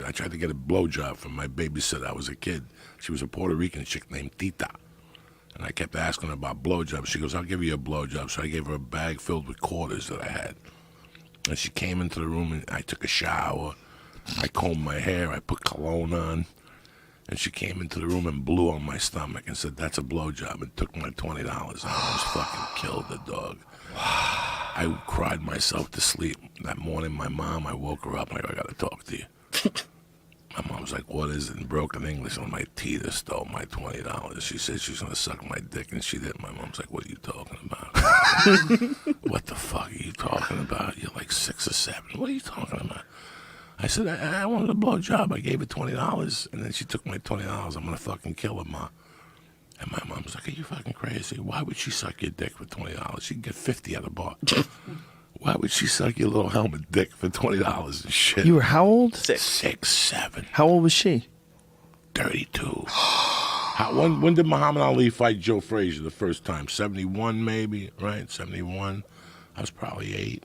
I tried to get a blowjob from my babysitter. I was a kid. She was a Puerto Rican chick named Tita. And I kept asking her about blowjobs. She goes, I'll give you a blowjob. So I gave her a bag filled with quarters that I had. And she came into the room, and I took a shower. I combed my hair. I put cologne on. And she came into the room and blew on my stomach and said, that's a blowjob, and took my $20. I almost fucking killed the dog. I cried myself to sleep. That morning, my mom, I woke her up, and I go, I got to talk to you. My mom's like, what is it? In broken English, I'm like, Tita stole my $20. She said she's going to suck my dick, and she did. My mom's like, what are you talking about? What the fuck are you talking about? You're like 6 or 7. What are you talking about? I said, I wanted a blowjob. I gave her $20, and then she took my $20. I'm going to fucking kill her, Ma. And my mom's like, are you fucking crazy? Why would she suck your dick for $20? She can get 50 at a bar. Why would she suck your little helmet dick for $20 and shit? You were how old? 6, 7. How old was she? 32. When did Muhammad Ali fight Joe Frazier the first time? 71 maybe, right? 71. I was probably 8.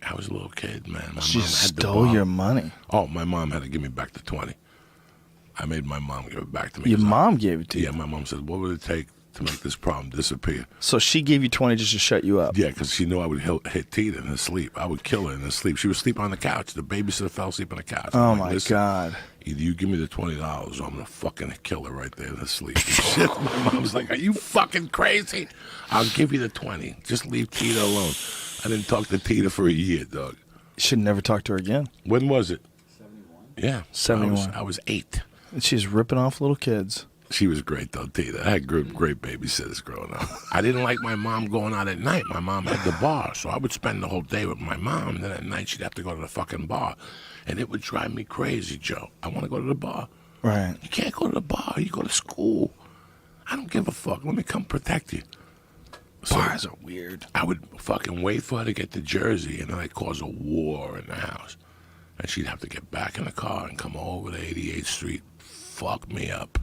I was a little kid, man. My She mom had stole your money. Oh, my mom had to give me back the 20. I made my mom give it back to me. Your mom gave it to you? Yeah, my mom said, what would it take to make this problem disappear? So she gave you 20 just to shut you up? Yeah, because she knew I would hit Tita in her sleep. I would kill her in her sleep. She would sleep on the couch. The babysitter fell asleep on the couch. Oh, I'm my like, God. Either you give me the $20 or I'm going to fucking kill her right there in her sleep. Shit. My mom's like, are you fucking crazy? I'll give you the 20. Just leave Tita alone. I didn't talk to Tita for a year, dog. You should never talk to her again. When was it? 71. Yeah. 71. I was 8. And she's ripping off little kids. She was great, though, Tita. I had great babysitters growing up. I didn't like my mom going out at night. My mom had the bar, so I would spend the whole day with my mom, and then at night she'd have to go to the fucking bar. And it would drive me crazy, Joe. I want to go to the bar. Right. You can't go to the bar. You go to school. I don't give a fuck. Let me come protect you. So Bars are weird. I would fucking wait for her to get to Jersey, and then I'd cause a war in the house. And she'd have to get back in the car and come over to 88th Street, fuck me up,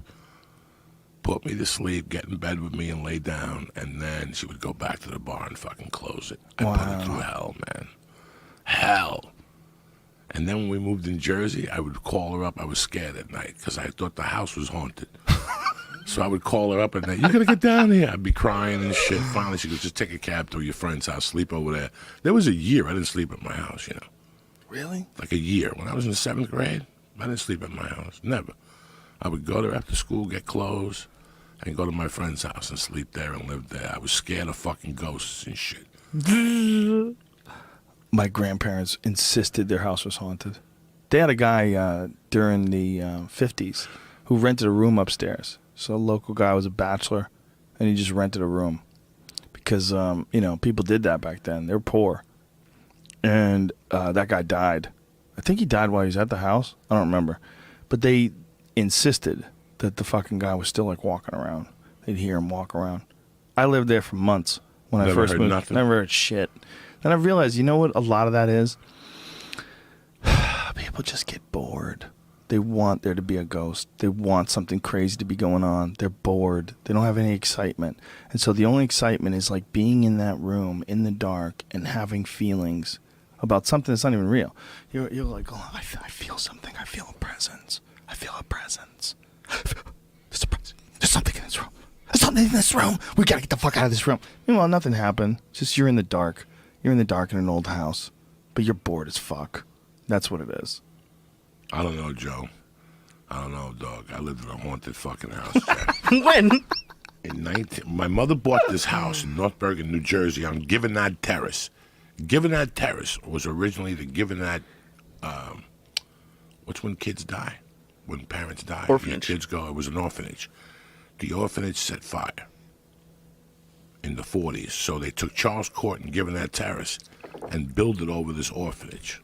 put me to sleep, get in bed with me and lay down, and then she would go back to the bar and fucking close it. I put her through hell, man. Hell. And then when we moved in Jersey, I would call her up. I was scared at night because I thought the house was haunted. So I would call her up at night, you got to get down here. I'd be crying and shit. Finally, she goes, just take a cab to your friend's house, sleep over there. There was a year I didn't sleep at my house, you know. Really? Like a year. When I was in the 7th grade, I didn't sleep at my house. Never. I would go there after school, get clothes, and go to my friend's house and sleep there and live there. I was scared of fucking ghosts and shit. My grandparents insisted their house was haunted. They had a guy during the 50s who rented a room upstairs. So a local guy was a bachelor, and he just rented a room. Because, people did that back then. They were poor. And that guy died. I think he died while he was at the house. I don't remember. But they insisted that the fucking guy was still, like, walking around. They'd hear him walk around. I lived there for months when I first moved. Nothing. Never heard shit. Then I realized, you know what a lot of that is? People just get bored. They want there to be a ghost. They want something crazy to be going on. They're bored. They don't have any excitement. And so the only excitement is like being in that room in the dark and having feelings about something that's not even real. You're like, oh, I feel something. I feel a presence. I feel a presence. There's a presence. There's something in this room. There's something in this room. We got to get the fuck out of this room. Meanwhile, nothing happened. It's just you're in the dark. You're in the dark in an old house. But you're bored as fuck. That's what it is. I don't know, Joe. I don't know, dog. I lived in a haunted fucking house. When? My mother bought this house in North Bergen, New Jersey on Givenad Terrace. Givenad Terrace was originally the Givenad, what's when kids die? When parents die. Orphanage. Kids go, it was an orphanage. The orphanage set fire in the 40s. So they took Charles Court and Givenad Terrace and built it over this orphanage.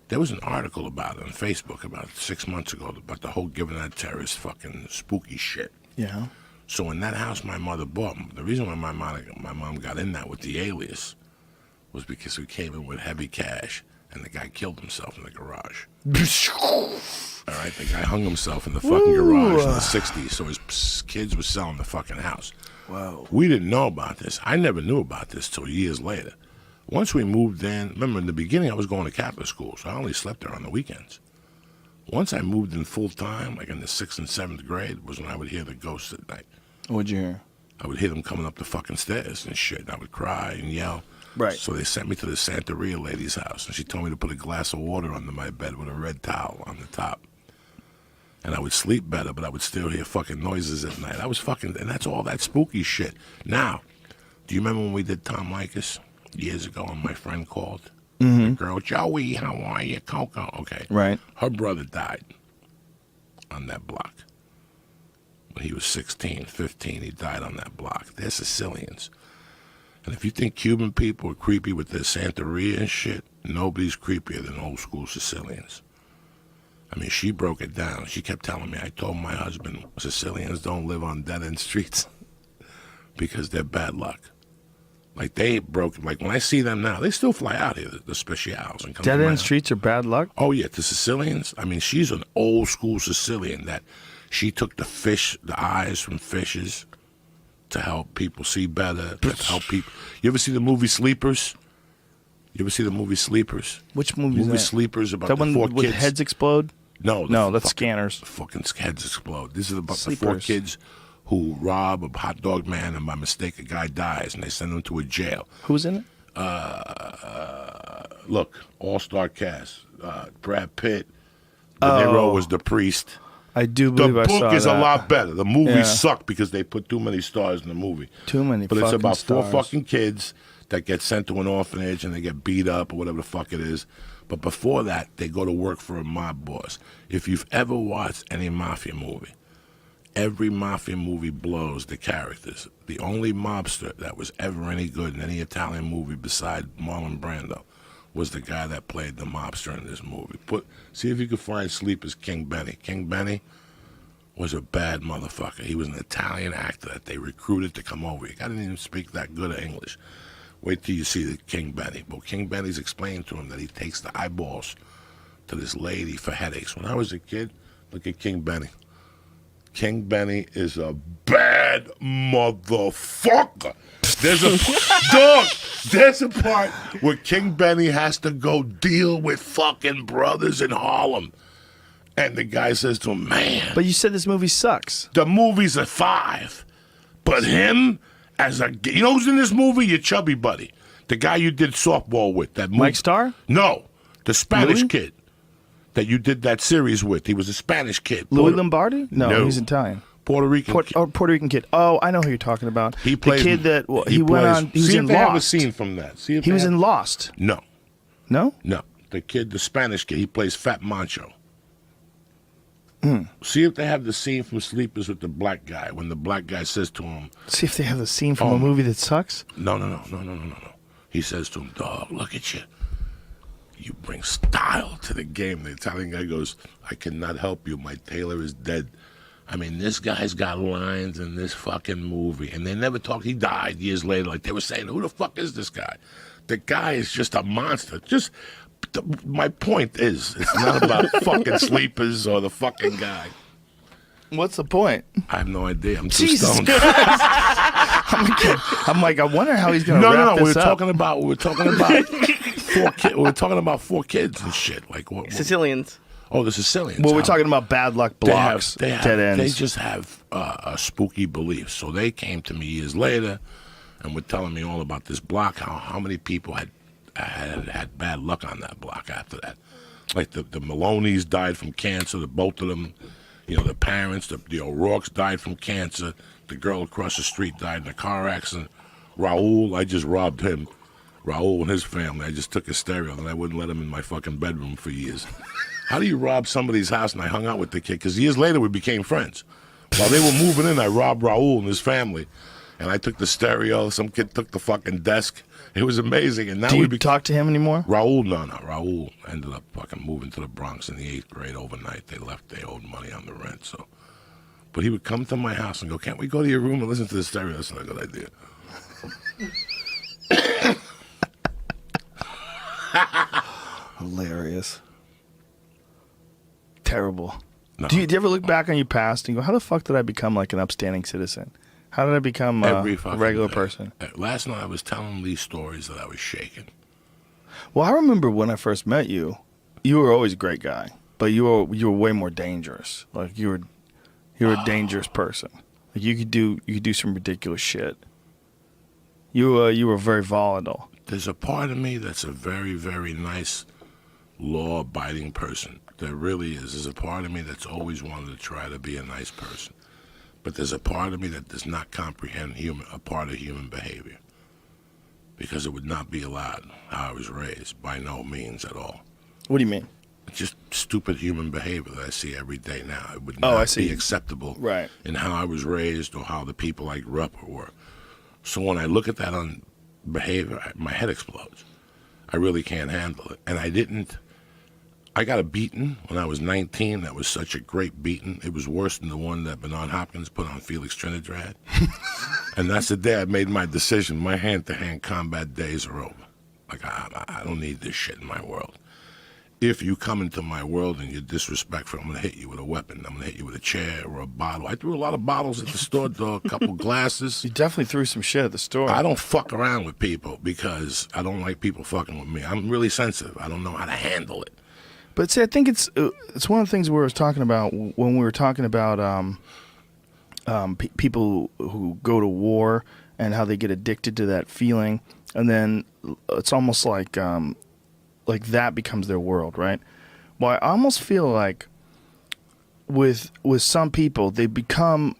There was an article about it on Facebook about 6 months ago about the whole Givenad Terrace fucking spooky shit. Yeah. So in that house my mother bought, the reason why my mom got in that with the alias was because we came in with heavy cash and the guy killed himself in the garage. All right, the guy hung himself in the fucking garage in the 60s, so his kids were selling the fucking house. Whoa. We didn't know about this. I never knew about this till years later. Once we moved in, remember in the beginning I was going to Catholic school, so I only slept there on the weekends. Once I moved in full time, like in the 6th and 7th grade, was when I would hear the ghosts at night. What'd you hear? I would hear them coming up the fucking stairs and shit. And I would cry and yell. Right. So they sent me to the Santeria lady's house, and she told me to put a glass of water under my bed with a red towel on the top. And I would sleep better, but I would still hear fucking noises at night. I was fucking, and that's all that spooky shit. Now, do you remember when we did Tom Likas years ago and my friend called? The girl, Joey, how are you, Coco? Okay. Right. Her brother died on that block. When he was 16, 15, he died on that block. They're Sicilians. And if you think Cuban people are creepy with their Santeria and shit, nobody's creepier than old school Sicilians. I mean, she broke it down. She kept telling me, I told my husband, Sicilians don't live on dead-end streets because they're bad luck. Like, they broke, like, when I see them now, they still fly out here, the specials. And come to my Dead-end house. streets are bad luck? Oh, yeah, the Sicilians. I mean, she's an old school Sicilian that she took the eyes from fishes to help people see better, to help people. You ever see the movie Sleepers? You ever see the movie Sleepers? Which movie is Movie that? Sleepers about That the one four with kids. heads explode? No, That's Scanners. Fucking heads explode. This is about the Sleepers. 4 kids who rob a hot dog man, and by mistake a guy dies, and they send him to a jail. Who's in it? Look, all-star cast. Brad Pitt. De Niro was the priest. I do The believe I saw book is that. a lot better. The movies Yeah. suck because they put too many stars in the movie. Too many But it's fucking about 4 stars. fucking kids that get sent to an orphanage and they get beat up or whatever the fuck it is. But before that, they go to work for a mob boss. If you've ever watched any mafia movie, every mafia movie blows the characters. The only mobster that was ever any good in any Italian movie besides Marlon Brando was the guy that played the mobster in this movie. See if you can find Sleepers King Benny. King Benny was a bad motherfucker. He was an Italian actor that they recruited to come over. He didn't even speak that good of English. Wait till you see the King Benny. But King Benny's explained to him that he takes the eyeballs to this lady for headaches. When I was a kid, look at King Benny. King Benny is a bad motherfucker. There's a part where King Benny has to go deal with fucking brothers in Harlem. And the guy says to him, man, But you said this movie sucks. the movie's a 5. But him, you know who's in this movie? Your chubby buddy. The guy you did softball with. That movie. Mike Starr? No, the Spanish Louis? kid that you did that series with. He was a Spanish kid. Louis Lombardi? No, No. he's Italian. Puerto Rican kid. Puerto Rican kid. Oh, I know who you're talking about. He plays, the kid that he went plays- on. He was see in if they have a Lost. scene from that. See if He they was have- in Lost. No, No? no. The kid, the Spanish kid, he plays Fat Mancho. See if they have the scene from Sleepers with the black guy when the black guy says to him, See if they have the scene from Oh. a movie that sucks. No. He says to him, dog, look at you. You bring style to the game. The Italian guy goes, I cannot help you. My tailor is dead. I mean, this guy's got lines in this fucking movie. And they never talked. He died years later. Like they were saying, who the fuck is this guy? The guy is just a monster. My point is, it's not about fucking Sleepers or the fucking guy. What's the point? I have no idea. I'm too Jesus stoned. I'm like, I wonder how he's going to No. wrap We were this up. talking about 4 kids. We were talking about 4 kids and shit. Like what? Sicilians. Oh, the Sicilians. Well, we're How- talking about bad luck blocks, dead ends. They just have a spooky belief. So they came to me years later and were telling me all about this block. How many people had bad luck on that block after that? Like the Maloneys died from cancer. Both of them, the parents. The O'Rourke's died from cancer. The girl across the street died in a car accident. Raul, I just robbed him. Raul and his family. I just took his stereo and I wouldn't let him in my fucking bedroom for years. How do you rob somebody's house? And I hung out with the kid because years later we became friends. While they were moving in, I robbed Raul and his family, and I took the stereo. Some kid took the fucking desk. It was amazing. And now Do we you talk to him anymore? Raul, no. Raul ended up fucking moving to the Bronx in the 8th grade overnight. They left. They owed money on the rent. So, but he would come to my house and go, "Can't we go to your room and listen to the stereo?" That's not a good idea. Hilarious. Terrible. No. Do you ever look back on your past and go, how the fuck did I become like an upstanding citizen? How did I become a fucking regular day. person? Last night I was telling these stories that I was shaking. Well, I remember when I first met you, you were always a great guy. but you were way more dangerous. Like you were a dangerous person. Like you could do some ridiculous shit. You were very volatile. There's a part of me that's a very, very nice, law-abiding person. There really is. There's a part of me that's always wanted to try to be a nice person. But there's a part of me that does not comprehend a part of human behavior. Because it would not be allowed how I was raised, by no means at all. What do you mean? Just stupid human behavior that I see every day now. It would not be acceptable right. in how I was raised or how the people I grew up with were. So when I look at that on behavior, my head explodes. I really can't handle it. And I got a beating when I was 19. That was such a great beating. It was worse than the one that Bernard Hopkins put on Felix Trinidad. And that's the day I made my decision. My hand-to-hand combat days are over. Like, I don't need this shit in my world. If you come into my world and you're disrespectful, I'm going to hit you with a weapon. I'm going to hit you with a chair or a bottle. I threw a lot of bottles at the store, dog, a couple glasses. You definitely threw some shit at the store. I don't fuck around with people because I don't like people fucking with me. I'm really sensitive. I don't know how to handle it. But see, I think it's one of the things we were talking about when we were talking about people who go to war and how they get addicted to that feeling, and then it's almost like that becomes their world, right? Well, I almost feel like with some people they become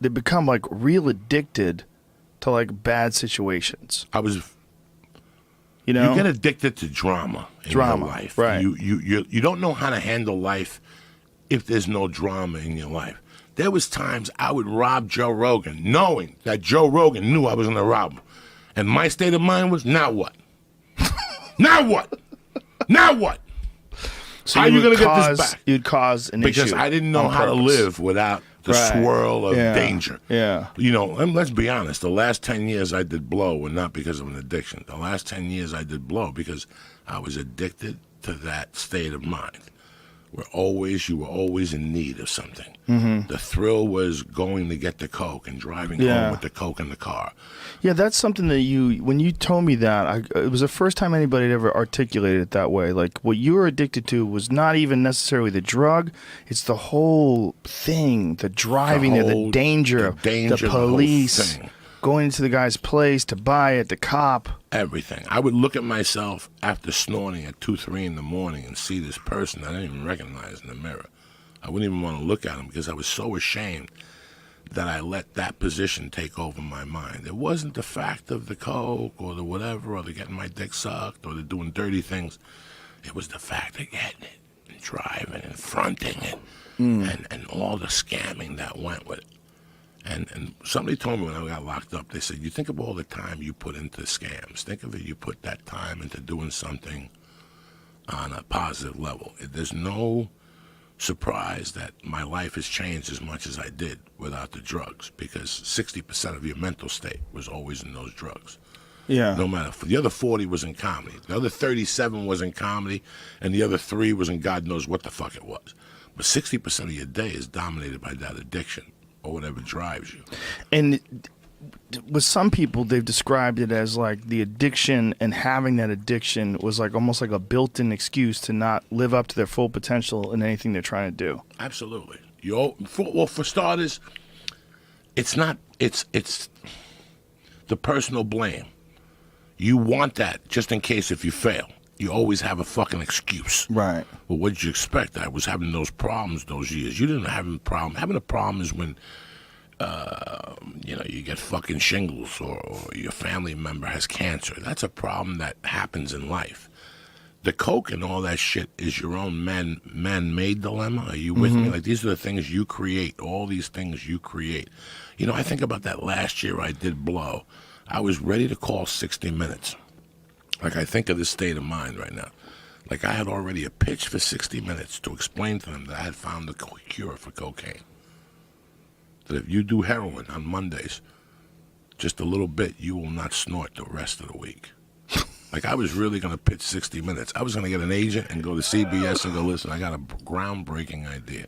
like real addicted to like bad situations. You know? You get addicted to drama in your life. Right. You don't know how to handle life if there's no drama in your life. There was times I would rob Joe Rogan knowing that Joe Rogan knew I was going to rob him. And my state of mind was, now what? Now what? Now what? So how are you going to get this back? You'd cause an issue. Because I didn't know how to live without the swirl of danger. Yeah. You know, and let's be honest, the last 10 years I did blow were not because of an addiction. The last 10 years I did blow because I was addicted to that state of mind. You were always in need of something. Mm-hmm. The thrill was going to get the Coke and driving home with the Coke in the car. Yeah, that's something that when you told me that, it was the first time anybody had ever articulated it that way. Like, what you were addicted to was not even necessarily the drug, it's the whole thing, the driving there, the danger, the police, going into the guy's place to buy it, the cop. Everything. I would look at myself after snorting at 2, 3 in the morning and see this person I didn't even recognize in the mirror. I wouldn't even want to look at him because I was so ashamed that I let that position take over my mind. It wasn't the fact of the coke or the whatever or the getting my dick sucked or the doing dirty things. It was the fact of getting it and driving and fronting it and all the scamming that went with it. And somebody told me when I got locked up, they said, you think of all the time you put into scams. Think of it, you put that time into doing something on a positive level. There's no surprise that my life has changed as much as I did without the drugs, because 60% of your mental state was always in those drugs. Yeah. No matter. The other 40 was in comedy. The other 37 was in comedy, and the other 3 was in God knows what the fuck it was. But 60% of your day is dominated by that addiction or whatever drives you. And with some people, they've described it as like the addiction, and having that addiction was like almost like a built-in excuse to not live up to their full potential in anything they're trying to do. Absolutely. For starters, it's the personal blame. You want that just in case if you fail. You always have a fucking excuse. Right. Well, what did you expect? I was having those problems those years. You didn't have a problem. Having a problem is when, you get fucking shingles or your family member has cancer. That's a problem that happens in life. The coke and all that shit is your own man-made dilemma. Are you with me? Like, these are the things you create. All these things you create. I think about that last year I did blow. I was ready to call 60 Minutes. Like, I think of this state of mind right now. Like, I had already a pitch for 60 Minutes to explain to them that I had found the cure for cocaine. That if you do heroin on Mondays, just a little bit, you will not snort the rest of the week. Like, I was really going to pitch 60 Minutes. I was going to get an agent and go to CBS and go, listen, I got a groundbreaking idea.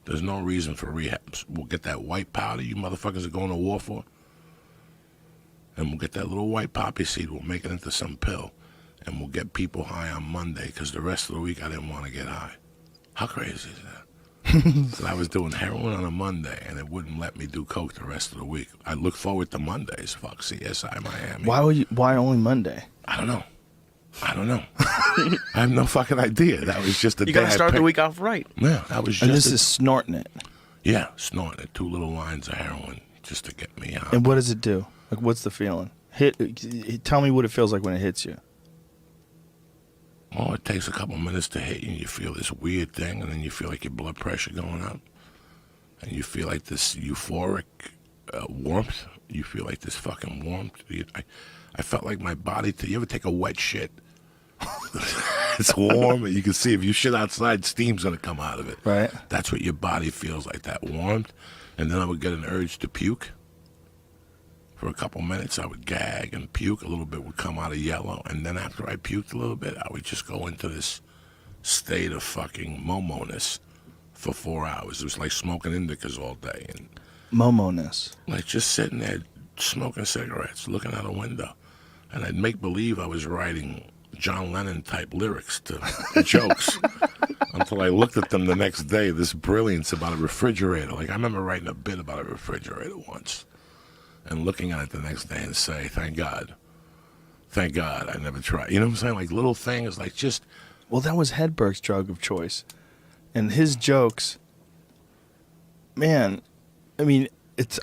There's no reason for rehabs. We'll get that white powder you motherfuckers are going to war for. And we'll get that little white poppy seed. We'll make it into some pill. And we'll get people high on Monday, because the rest of the week I didn't want to get high. How crazy is that? So I was doing heroin on a Monday, and it wouldn't let me do coke the rest of the week. I look forward to Mondays. Fuck CSI Miami. Why only Monday? I don't know. I have no fucking idea. That was just the You day gotta I start the picked- week off right. Yeah, that was just. And this is snorting it. Yeah, snorting it. 2 little lines of heroin just to get me out. And what does it do? Like, what's the feeling? Tell me what it feels like when it hits you. Oh, it takes a couple minutes to hit you, and you feel this weird thing, and then you feel like your blood pressure going up, and you feel like this euphoric warmth. You feel like this fucking warmth. I felt like my body. You ever take a wet shit? It's warm, and you can see if you shit outside, steam's gonna come out of it. Right. That's what your body feels like, that warmth. And then I would get an urge to puke. For a couple minutes, I would gag and puke. A little bit would come out of yellow. And then after I puked a little bit, I would just go into this state of fucking momo-ness for 4 hours. It was like smoking indicas all day. And Momo-ness. like just sitting there smoking cigarettes, looking out a window. And I'd make believe I was writing John Lennon-type lyrics to jokes until I looked at them the next day, this brilliance about a refrigerator. Like, I remember writing a bit about a refrigerator once and looking at it the next day and say, thank God I never tried. You know what I'm saying? Like, little things, like just... Well, that was Hedberg's drug of choice. And his jokes, man, I mean,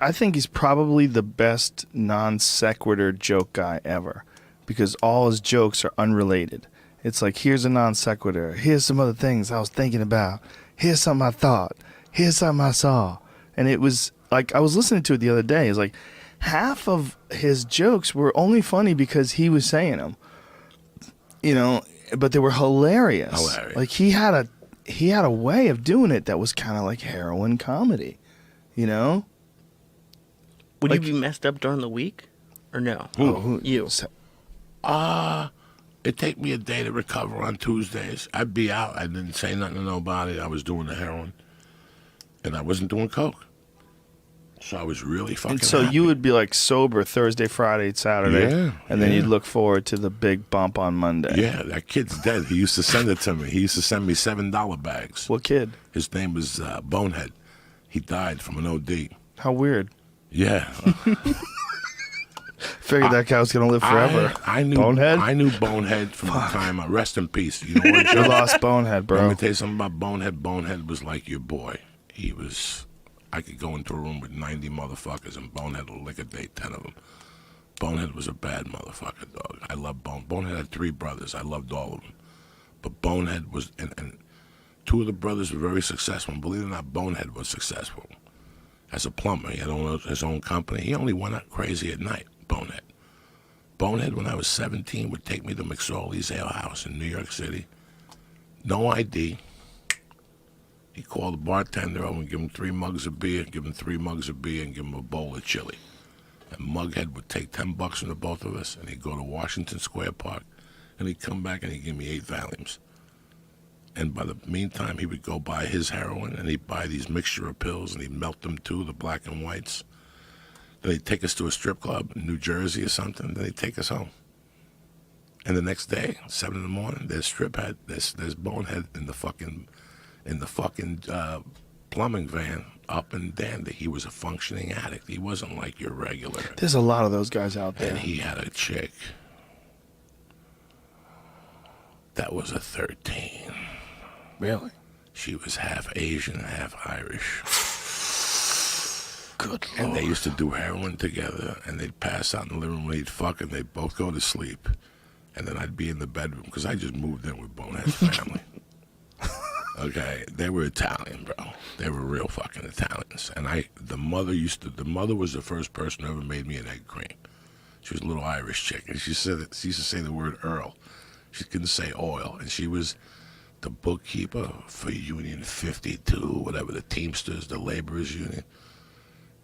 I think he's probably the best non sequitur joke guy ever, because all his jokes are unrelated. It's like, here's a non sequitur, here's some other things I was thinking about, here's something I thought, here's something I saw. And it was like, I was listening to it the other day. It's like half of his jokes were only funny because he was saying them, you know, but they were hilarious. Like he had a way of doing it that was kind of like heroin comedy, you know? Would Like- you be messed up during the week, or no? Who- You. It'd take me a day to recover on Tuesdays. I'd be out. I didn't say nothing to nobody. I was doing the heroin. And I wasn't doing coke. So I was really fucking And so happy. you would be like sober Thursday, Friday, Saturday, Yeah, and then yeah. you'd look forward to the big bump on Monday. Yeah, that kid's dead. He used to send it to me. He used to send me $7 bags. What kid? His name was Bonehead. He died from an OD. How weird. Yeah. Figured that guy was going to live forever. I knew Bonehead? I knew Bonehead from the time. Rest in peace. You know what, You Joe? lost Bonehead, Let bro. me tell you something about Bonehead. Bonehead was like your boy. He was. I could go into a room with 90 motherfuckers, and Bonehead will liquidate 10 of them. Bonehead was a bad motherfucker, dog. I love Bonehead had 3 brothers. I loved all of them. But Bonehead was, and 2 of the brothers were very successful. And believe it or not, Bonehead was successful as a plumber. He had his own company. He only went out crazy at night, Bonehead. Bonehead, when I was 17, would take me to McSorley's Ale House in New York City. No ID. He'd call the bartender over and give him 3 mugs of beer, give him 3 mugs of beer, and give him a bowl of chili. And Mughead would take $10 from the both of us, and he'd go to Washington Square Park, and he'd come back and he'd give me 8 Valiums. And by the meantime, he would go buy his heroin, and he'd buy these mixture of pills, and he'd melt them too, the black and whites. Then he'd take us to a strip club in New Jersey or something. Then he'd take us home. And the next day, 7 in the morning, there's Bonehead in the fucking plumbing van up in Dandy. He was a functioning addict. He wasn't like your regular. There's a lot of those guys out there. And he had a chick that was a 13. Really? She was half Asian, half Irish. Good And Lord. they used to do heroin together, and they'd pass out in the living room, they'd fuck, and they'd both go to sleep. And then I'd be in the bedroom, because I just moved in with Bonehead's family. Okay, they were Italian, bro. They were real fucking Italians. And the mother was the first person who ever made me an egg cream. She was a little Irish chick, and she used to say the word Earl. She couldn't say oil, and she was the bookkeeper for Union 52, whatever, the Teamsters, the Laborers Union.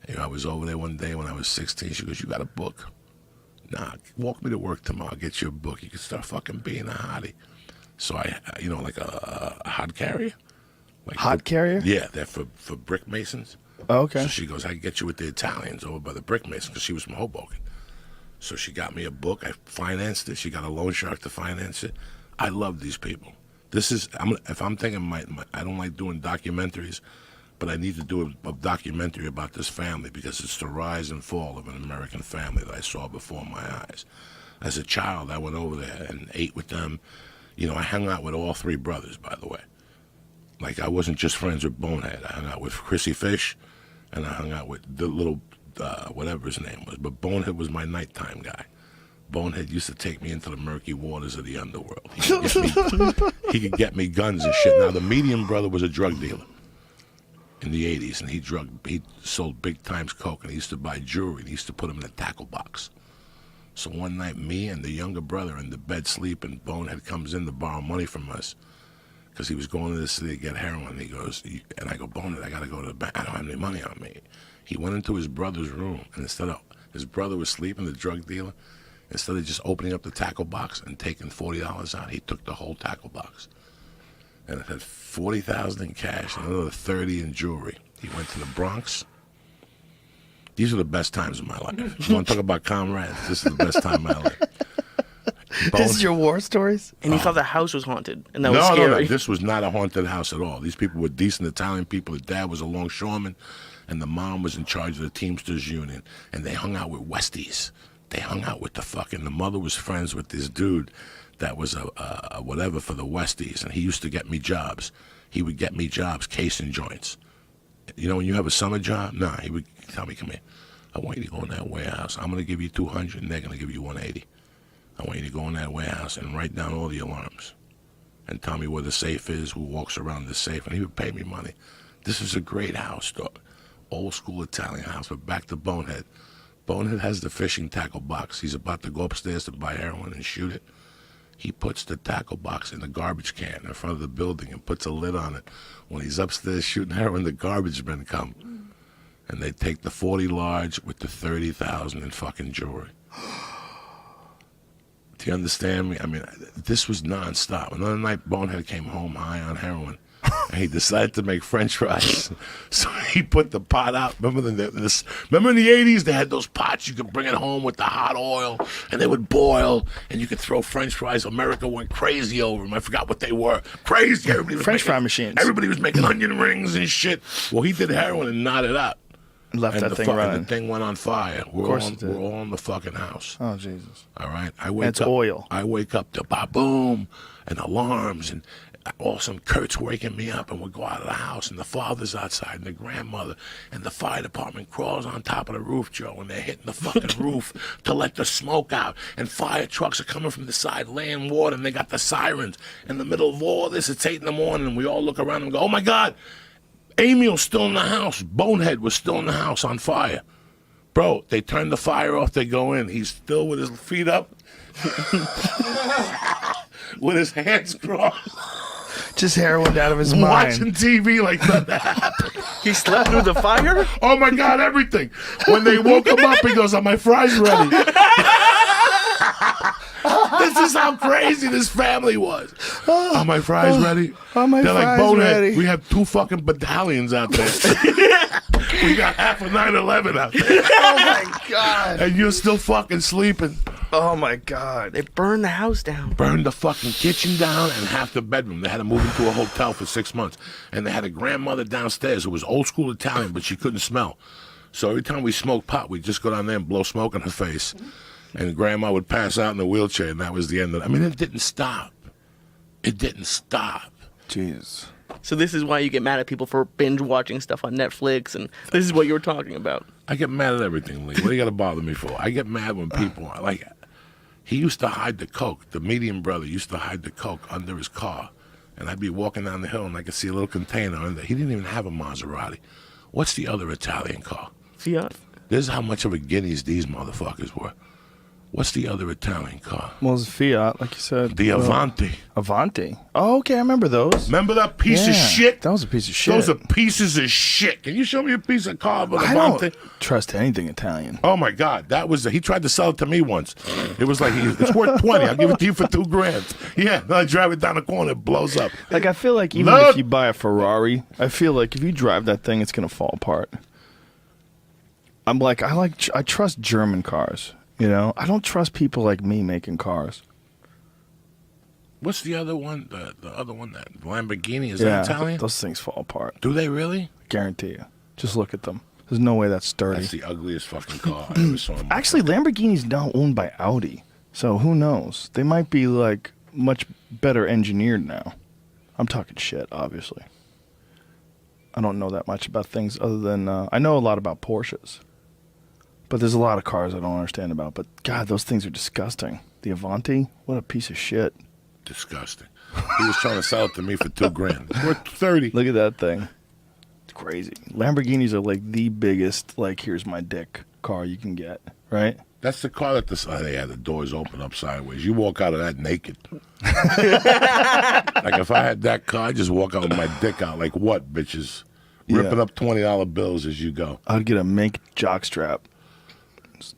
You know, I was over there one day when I was 16. She goes, "You got a book? Nah, walk me to work tomorrow. I'll get you a book. You can start fucking being a hottie." So like a hod carrier. Like Hot carrier? Yeah, they're for brick masons. Oh, okay. So she goes, "I can get you with the Italians over by the brick masons," because she was from Hoboken. So she got me a book. I financed it. She got a loan shark to finance it. I love these people. This is if I'm thinking I don't like doing documentaries, but I need to do a documentary about this family because it's the rise and fall of an American family that I saw before my eyes. As a child, I went over there and ate with them. You know, I hung out with all three brothers, by the way. Like, I wasn't just friends with Bonehead. I hung out with Chrissy Fish, and I hung out with the little, whatever his name was. But Bonehead was my nighttime guy. Bonehead used to take me into the murky waters of the underworld. He could get me guns and shit. Now, the medium brother was a drug dealer in the 80s, and he sold big times coke, and he used to buy jewelry, and he used to put them in a tackle box. So one night, me and the younger brother in the bed sleeping, Bonehead comes in to borrow money from us because he was going to the city to get heroin. He goes, and I go, Bonehead, I got to go to the bank. I don't have any money on me. He went into his brother's room, and instead of his brother was sleeping, the drug dealer, instead of just opening up the tackle box and taking $40 out, he took the whole tackle box. And it had $40,000 in cash and another $30 in jewelry. He went to the Bronx. These are the best times of my life. You want to talk about comrades? This is the best time of my life. This is your war stories? And he thought the house was haunted, and that was scary. No. This was not a haunted house at all. These people were decent Italian people. The dad was a longshoreman, and the mom was in charge of the Teamsters Union. And they hung out with Westies. They hung out with the mother was friends with this dude that was a whatever for the Westies, and he used to get me jobs. He would get me jobs casing joints. You know, when you have a summer job, he would tell me, come here, I want you to go in that warehouse. I'm going to give you 200, and they're going to give you 180. I want you to go in that warehouse and write down all the alarms and tell me where the safe is, who walks around the safe, and he would pay me money. This is a great house, dog. Old school Italian house, but back to Bonehead. Bonehead has the fishing tackle box. He's about to go upstairs to buy heroin and shoot it. He puts the tackle box in the garbage can in front of the building and puts a lid on it. When he's upstairs shooting heroin, the garbage men come. And they take the 40 large with the 30,000 in fucking jewelry. Do you understand me? I mean, this was nonstop. Another night, Bonehead came home high on heroin. And he decided to make French fries. So he put the pot out. Remember in the 80s, they had those pots. You could bring it home with the hot oil, and they would boil, and you could throw French fries. America went crazy over them. I forgot what they were. Crazy. Everybody was French fry machines. Everybody was making onion rings and shit. Well, he did heroin and knotted out. Left that thing running. The thing went on fire. We're all in the fucking house. Oh, Jesus. All right? It's oil. I wake up to ba-boom and alarms, and all of a sudden Kurt's waking me up, and we go out of the house, and the father's outside, and the grandmother, and the fire department crawls on top of the roof, Joe, and they're hitting the fucking roof to let the smoke out, and fire trucks are coming from the side laying water, and they got the sirens. In the middle of all this, it's 8 in the morning, and we all look around and go, oh my God, Emil's still in the house. Bonehead was still in the house on fire. Bro, they turn the fire off, they go in. He's still with his feet up, with his hands crossed. Just heroined out of his mind. Watching TV like that happened. He slept through the fire? Oh my God, everything. When they woke him up, he goes, are my fries ready? This is how crazy this family was. Are my fries ready? Are my They're like, fries Bonehead, ready? we have 2 fucking battalions out there. We got half of 9/11 out there. Oh, my God. And you're still fucking sleeping. Oh, my God. They burned the house down. Burned the fucking kitchen down and half the bedroom. They had to move into a hotel for 6 months. And they had a grandmother downstairs who was old school Italian, but she couldn't smell. So every time we smoked pot, we'd just go down there and blow smoke in her face. And grandma would pass out in the wheelchair, and that was the end of it. I mean, it didn't stop. It didn't stop. Jesus. So this is why you get mad at people for binge watching stuff on Netflix, and this is what you were talking about. I get mad at everything, Lee. What do you got to bother me for? I get mad when people are like, he used to hide the coke. The medium brother used to hide the coke under his car. And I'd be walking down the hill, and I could see a little container under there. He didn't even have a Maserati. What's the other Italian car? Fiat. This is how much of a guineas these motherfuckers were. What's the other Italian car? Well, it's Fiat, like you said. The Avanti. Avanti. Oh, okay, I remember those. Remember that piece of shit? That was a piece of shit. Those are pieces of shit. Can you show me a piece of car of an I Avanti? don't trust anything Italian. Oh my God, that was he tried to sell it to me once. It was like it's worth 20. I'll give it to you for $2,000. Yeah, then I drive it down the corner, it blows up. Like, I feel like even if you buy a Ferrari, I feel like if you drive that thing, it's gonna fall apart. I trust German cars. You know, I don't trust people like me making cars. What's the other one? The other one, that Lamborghini, is that Italian? Those things fall apart. Do they really? Guarantee you. Just look at them. There's no way that's sturdy. That's the ugliest fucking car I ever saw in my Actually, Lamborghini's now owned by Audi, so who knows? They might be like much better engineered now. I'm talking shit, obviously. I don't know that much about things other than I know a lot about Porsches, but there's a lot of cars I don't understand about. But God, those things are disgusting. The Avanti, what a piece of shit. Disgusting. He was trying to sell it to me for $2,000. It's worth 30. Look at that thing. It's crazy. Lamborghinis are like the biggest, like, here's my dick car you can get, right? That's the car that they had the doors open up sideways. You walk out of that naked. Like if I had that car, I'd just walk out with my dick out. Like what, bitches? Ripping up $20 bills as you go. I'd get a mink jockstrap.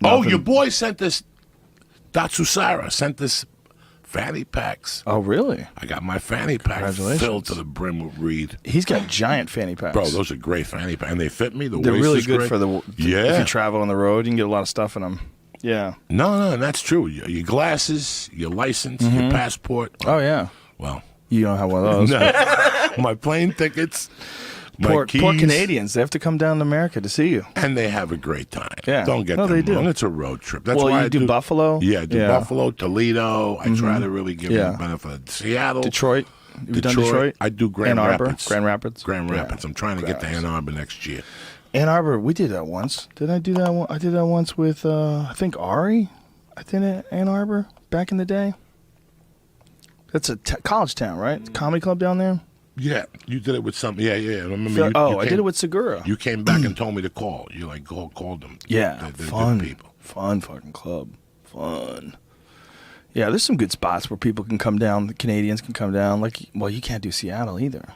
Oh, your boy sent this. Datsusara sent this fanny packs. Oh, really? I got my fanny pack filled to the brim with Reed. He's got giant fanny packs. Bro, those are great fanny packs. And they fit me. They're really good great. for the if you travel on the road, you can get a lot of stuff in them. Yeah. No, that's true. Your glasses, your license, your passport. Oh, yeah. Well. You don't have one of those. No. My plane tickets. Poor Canadians. They have to come down to America to see you. And they have a great time. Yeah. Don't get them wrong. It's a road trip. That's why you I do Buffalo? Yeah, I do Buffalo, Toledo. I try to really give them the benefit. Seattle. Detroit. You've done Detroit? I do Ann Arbor. Rapids. Grand Rapids. Grand Rapids. I'm trying to get to Ann Arbor next year. Ann Arbor, we did that once. Did I do that one? I did that once with, I think, Ari. I did it at Ann Arbor back in the day. That's a college town, right? Comedy club down there? Yeah, you did it with something. Yeah. I remember I did it with Segura. You came back and told me to call. You like called them. Yeah, they're fun good people. Fun fucking club. Fun. Yeah, there's some good spots where people can come down. The Canadians can come down. Like, well, you can't do Seattle either.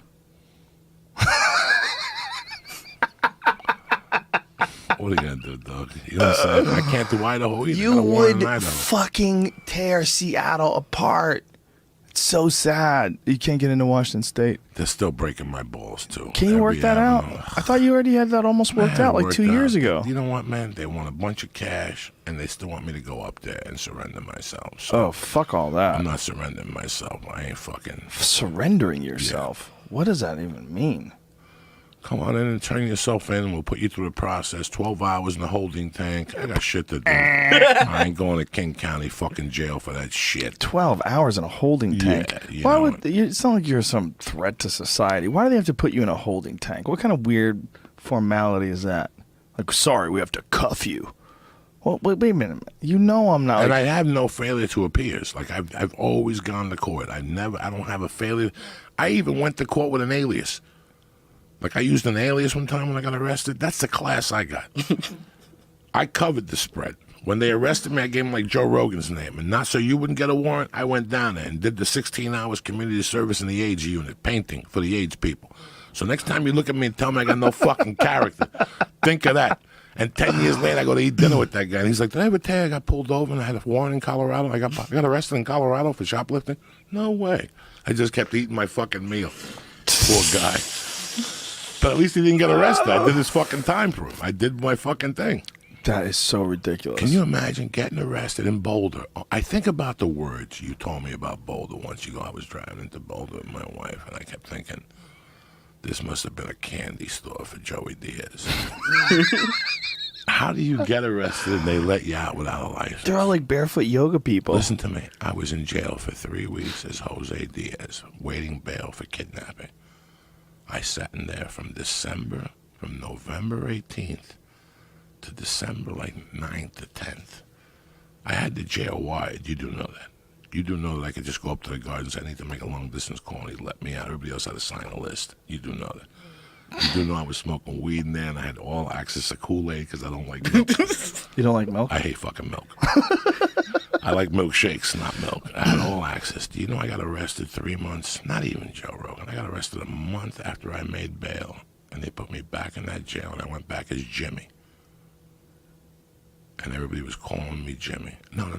What are you gonna do, dog? You know what I'm saying? I can't do Idaho either. You would fucking tear Seattle apart. It's so sad. You can't get into Washington State. They're still breaking my balls, too. Can you work that out? I thought you already had that almost worked out like 2 years ago. You know what, man? They want a bunch of cash, and they still want me to go up there and surrender myself. So fuck all that. I'm not surrendering myself. I ain't fucking... Surrendering yourself? Yeah. What does that even mean? Come on in and turn yourself in. We'll put you through the process. 12 hours in the holding tank. I got shit to do. I ain't going to King County fucking jail for that shit. 12 hours in a holding tank? Yeah, Why would it's not like you're some threat to society. Why do they have to put you in a holding tank? What kind of weird formality is that? Like, sorry, we have to cuff you. Well, wait a minute. You know I'm not. And I have no failure to appears. Like I've always gone to court. I don't have a failure. I even went to court with an alias. Like I used an alias one time when I got arrested. That's the class I got. I covered the spread. When they arrested me, I gave them like Joe Rogan's name. And not so you wouldn't get a warrant, I went down there and did the 16 hours community service in the AIDS unit, painting for the AIDS people. So next time you look at me and tell me I got no fucking character, think of that. And 10 years later, I go to eat dinner with that guy. And he's like, did I ever tell you I got pulled over and I had a warrant in Colorado? I got arrested in Colorado for shoplifting? No way. I just kept eating my fucking meal. Poor guy. But at least he didn't get arrested. I did his fucking time for him. I did my fucking thing. That is so ridiculous. Can you imagine getting arrested in Boulder? I think about the words you told me about Boulder once ago. I was driving into Boulder with my wife, and I kept thinking, this must have been a candy store for Joey Diaz. How do you get arrested and they let you out without a license? They're all like barefoot yoga people. Listen to me. I was in jail for 3 weeks as Jose Diaz, waiting bail for kidnapping. I sat in there from November 18th to December 9th to 10th. I had the jail wired. You do know that. You do know that I could just go up to the guard and say, I need to make a long-distance call, and he'd let me out. Everybody else had to sign a list. You do know that. You do know I was smoking weed in there, and I had all access to Kool-Aid because I don't like milk. You don't like milk? I hate fucking milk. I like milkshakes, not milk. I had all access. Do you know I got arrested 3 months? Not even Joe Rogan. I got arrested a month after I made bail, and they put me back in that jail, and I went back as Jimmy. And everybody was calling me Jimmy. No.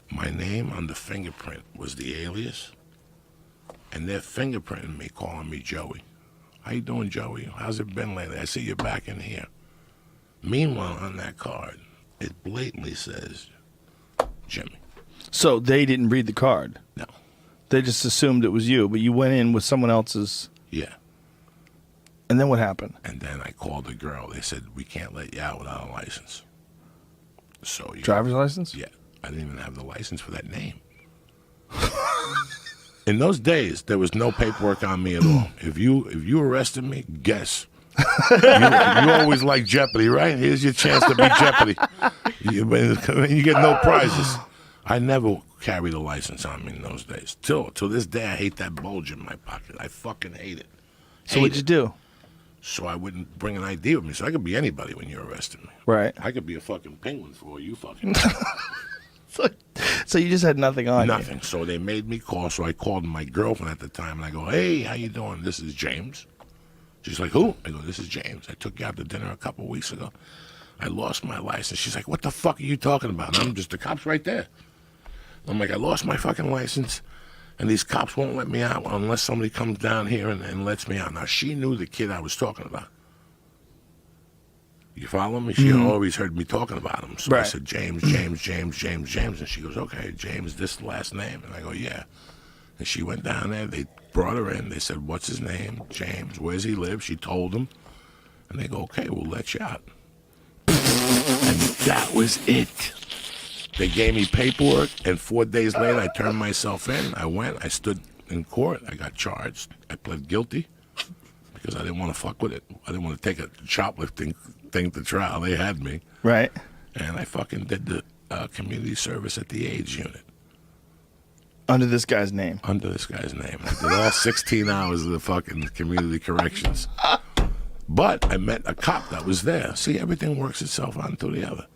My name on the fingerprint was the alias, and they're fingerprinting me, calling me Joey. How you doing, Joey? How's it been lately? I see you're back in here. Meanwhile, on that card, it blatantly says Jimmy. So they didn't read the card? No. They just assumed it was you, but you went in with someone else's. Yeah. And then what happened? And then I called the girl. They said, we can't let you out without a license. So Driver's license? Yeah. I didn't even have the license for that name. In those days, there was no paperwork on me at all. If you arrested me, guess. You always like Jeopardy, right? Here's your chance to beat Jeopardy. You get no prizes. I never carried a license on me in those days. Till this day, I hate that bulge in my pocket. I fucking hate it. So what'd you do? So I wouldn't bring an ID with me. So I could be anybody when you arrested me. Right. I could be a fucking penguin for all you fucking. So you just had nothing on you. Nothing. So they made me call. So I called my girlfriend at the time, and I go, "Hey, how you doing? This is James." She's like, "Who?" I go, "This is James. I took you out to dinner a couple weeks ago. I lost my license." She's like, "What the fuck are you talking about?" And I'm just, the cops right there. I'm like, "I lost my fucking license, and these cops won't let me out unless somebody comes down here and lets me out." Now, she knew the kid I was talking about. You follow me? She always heard me talking about him. So I said, James. And she goes, "Okay, James, this last name?" And I go, "Yeah." And she went down there. They brought her in. They said, "What's his name?" "James." "Where's he live?" She told them. And they go, "Okay, we'll let you out." And that was it. They gave me paperwork, and 4 days later, I turned myself in. I went. I stood in court. I got charged. I pled guilty because I didn't want to fuck with it. I didn't want to take a shoplifting thing to trial. They had me. Right. And I fucking did the community service at the AIDS unit. Under this guy's name. Under this guy's name. I did all 16 hours of the fucking community corrections. But I met a cop that was there. See, everything works itself onto the other.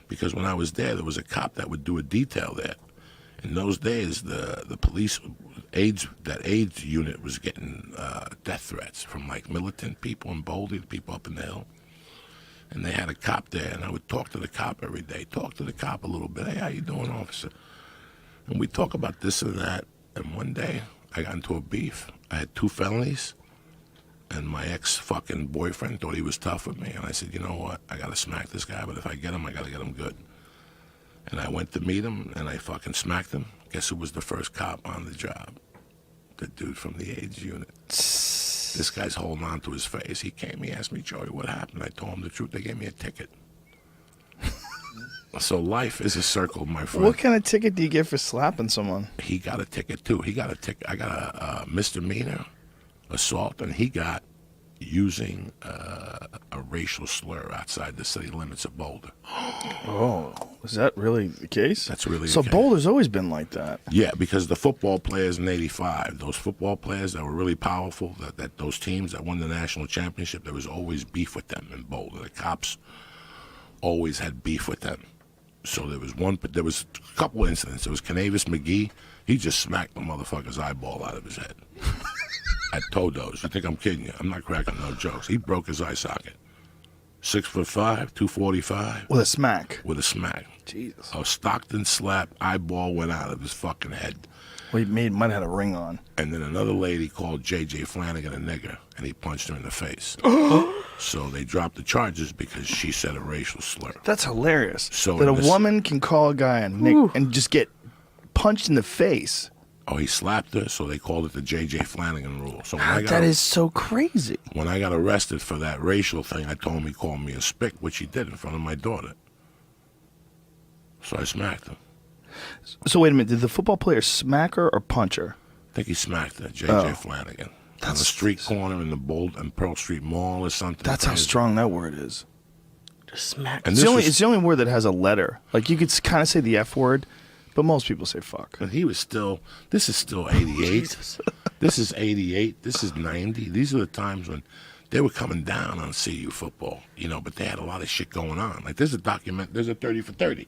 Because when I was there was a cop that would do a detail there. In those days, the police, that AIDS unit was getting death threats from like militant people in Boulder, people up in the hill. And they had a cop there, and I would talk to the cop every day. Talk to the cop a little bit. "Hey, how you doing, officer?" And we talk about this and that. And one day, I got into a beef. I had 2 felonies, and my ex-fucking boyfriend thought he was tough with me. And I said, "You know what? I got to smack this guy, but if I get him, I got to get him good." And I went to meet him, and I fucking smacked him. Guess who was the first cop on the job? The dude from the AIDS unit. This guy's holding on to his face. He came, he asked me, "Joey, what happened?" I told him the truth. They gave me a ticket. So life is a circle, my friend. What kind of ticket do you get for slapping someone? He got a ticket, too. He got a ticket. I got a misdemeanor assault, and he got using a racial slur outside the city limits of Boulder. Oh, is that really the case? That's really so. the case. Boulder's always been like that. Yeah, because the football players in '85, those football players that were really powerful, that those teams that won the national championship, there was always beef with them in Boulder. The cops always had beef with them. So there was a couple incidents. There was Canavis McGee. He just smacked the motherfucker's eyeball out of his head. At Todo's. You think I'm kidding you? I'm not cracking no jokes. He broke his eye socket. 6'5", 245. With a smack. With a smack. Jesus. A Stockton slap, eyeball went out of his fucking head. Well, he might have had a ring on. And then another lady called J.J. Flanagan a nigger, and he punched her in the face. So they dropped the charges because she said a racial slur. That's hilarious. So that a woman can call a guy a nick and just get punched in the face. Oh, he slapped her, so they called it the J.J. Flanagan rule. So That is so crazy. When I got arrested for that racial thing, I told him he called me a spick, which he did in front of my daughter. So I smacked him. So wait a minute, did the football player smack her or punch her? I think he smacked her, J.J. Flanagan. On the street corner in the Pearl Street Mall or something. That's how strong that word is. Just smack. And It's the only word that has a letter. Like, you could kind of say the F word, but most people say fuck. But this is still 88. This is 88. This is 90. These are the times when they were coming down on CU football, but they had a lot of shit going on. Like, there's a 30 for 30.